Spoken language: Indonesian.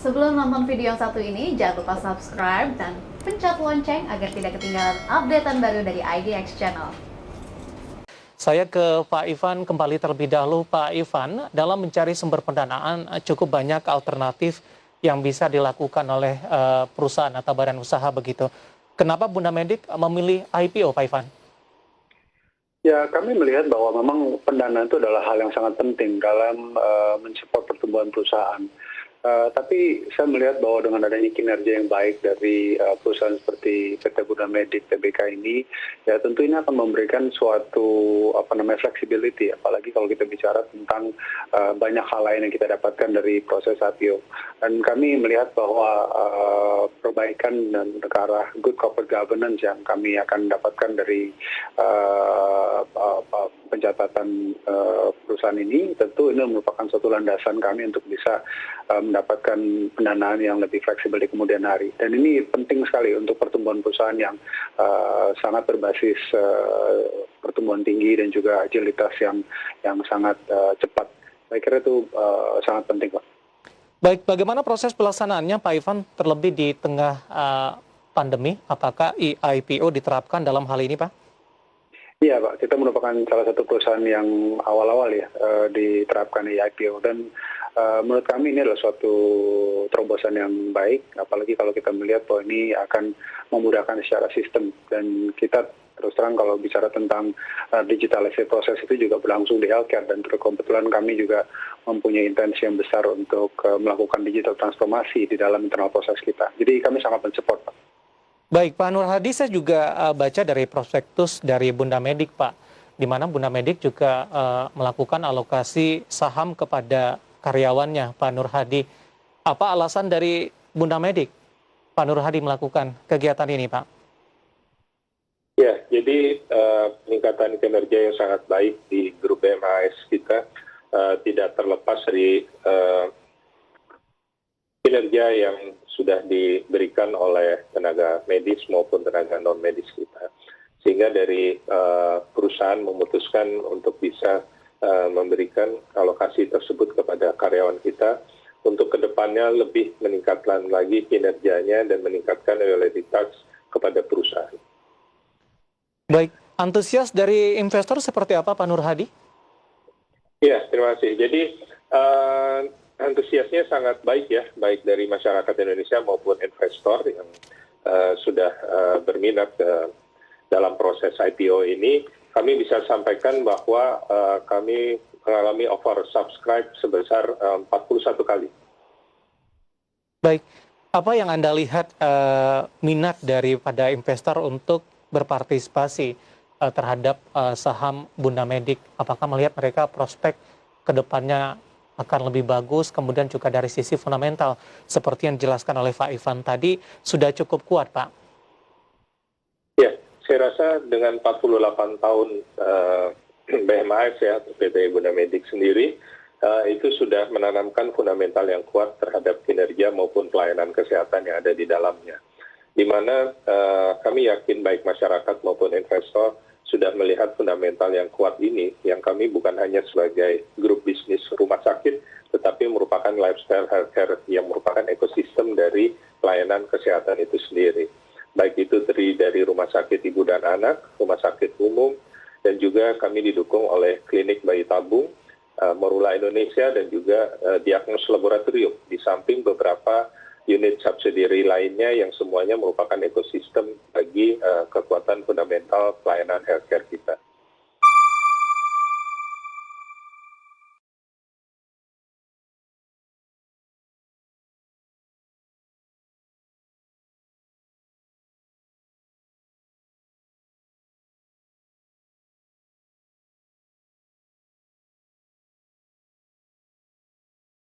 Sebelum nonton video yang satu ini, jangan lupa subscribe dan pencet lonceng agar tidak ketinggalan updatean baru dari IDX Channel. Saya ke Pak Ivan kembali terlebih dahulu. Pak Ivan, dalam mencari sumber pendanaan cukup banyak alternatif yang bisa dilakukan oleh perusahaan atau badan usaha begitu. Kenapa Bunda Medik memilih IPO, Pak Ivan? Ya, kami melihat bahwa memang pendanaan itu adalah hal yang sangat penting dalam mensupport pertumbuhan perusahaan. Tapi saya melihat bahwa dengan adanya kinerja yang baik dari perusahaan seperti PT Bunda Medik, TBK ini, ya tentu ini akan memberikan suatu flexibility, apalagi kalau kita bicara tentang banyak hal lain yang kita dapatkan dari proses IPO. Dan kami melihat bahwa perbaikan dan ke arah good corporate governance yang kami akan dapatkan dari pencatatan perusahaan ini, tentu ini merupakan suatu landasan kami untuk bisa mendapatkan pendanaan yang lebih fleksibel di kemudian hari. Dan ini penting sekali untuk pertumbuhan perusahaan yang sangat berbasis pertumbuhan tinggi dan juga agilitas yang sangat cepat. Saya kira itu sangat penting, Pak. Baik, bagaimana proses pelaksanaannya, Pak Ivan, terlebih di tengah pandemi? Apakah IPO diterapkan dalam hal ini, Pak? Iya, Pak. Kita merupakan salah satu perusahaan yang awal-awal ya diterapkan IPO, dan menurut kami ini adalah suatu terobosan yang baik, apalagi kalau kita melihat bahwa ini akan memudahkan secara sistem. Dan kita terus terang kalau bicara tentang digitalisasi proses itu juga berlangsung di healthcare, dan kebetulan kami juga mempunyai intensi yang besar untuk melakukan digital transformasi di dalam internal proses kita. Jadi kami sangat mensupport, Pak. Baik, Pak Nur Hadi, saya juga baca dari prospektus dari Bunda Medik, Pak, di mana Bunda Medik juga melakukan alokasi saham kepada karyawannya, Pak Nur Hadi. Apa alasan dari Bunda Medik, Pak Nur Hadi, melakukan kegiatan ini, Pak? Ya, jadi peningkatan kinerja yang sangat baik di grup BMAS kita tidak terlepas dari kinerja yang sudah diberikan oleh tenaga medis maupun tenaga non-medis kita. Sehingga dari perusahaan memutuskan untuk bisa memberikan alokasi tersebut kepada karyawan kita untuk kedepannya lebih meningkatkan lagi kinerjanya dan meningkatkan loyalitas kepada perusahaan. Baik, antusias dari investor seperti apa, Pak Nur Hadi? Ya, terima kasih. Jadi antusiasnya sangat baik ya, baik dari masyarakat Indonesia maupun investor yang sudah berminat dalam proses IPO ini. Kami bisa sampaikan bahwa kami mengalami oversubscribe sebesar 41 kali. Baik, apa yang Anda lihat minat daripada investor untuk berpartisipasi terhadap saham Bunda Medik? Apakah melihat mereka prospek ke depannya akan lebih bagus, kemudian juga dari sisi fundamental seperti yang dijelaskan oleh Pak Ivan tadi sudah cukup kuat, Pak? Ya, saya rasa dengan 48 tahun BMAS ya, PT Bunda Medik sendiri, itu sudah menanamkan fundamental yang kuat terhadap kinerja maupun pelayanan kesehatan yang ada di dalamnya. Di mana kami yakin baik masyarakat maupun investor sudah melihat fundamental yang kuat ini, yang kami bukan hanya sebagai grup bisnis rumah sakit, tetapi merupakan lifestyle healthcare yang merupakan ekosistem dari pelayanan kesehatan itu sendiri. Baik itu dari rumah sakit ibu dan anak, rumah sakit umum, dan juga kami didukung oleh klinik bayi tabung, Morula Indonesia, dan juga diagnos laboratorium, di samping beberapa unit subsidiary lainnya yang semuanya merupakan ekosistem bagi kekuatan fundamental pelayanan healthcare kita.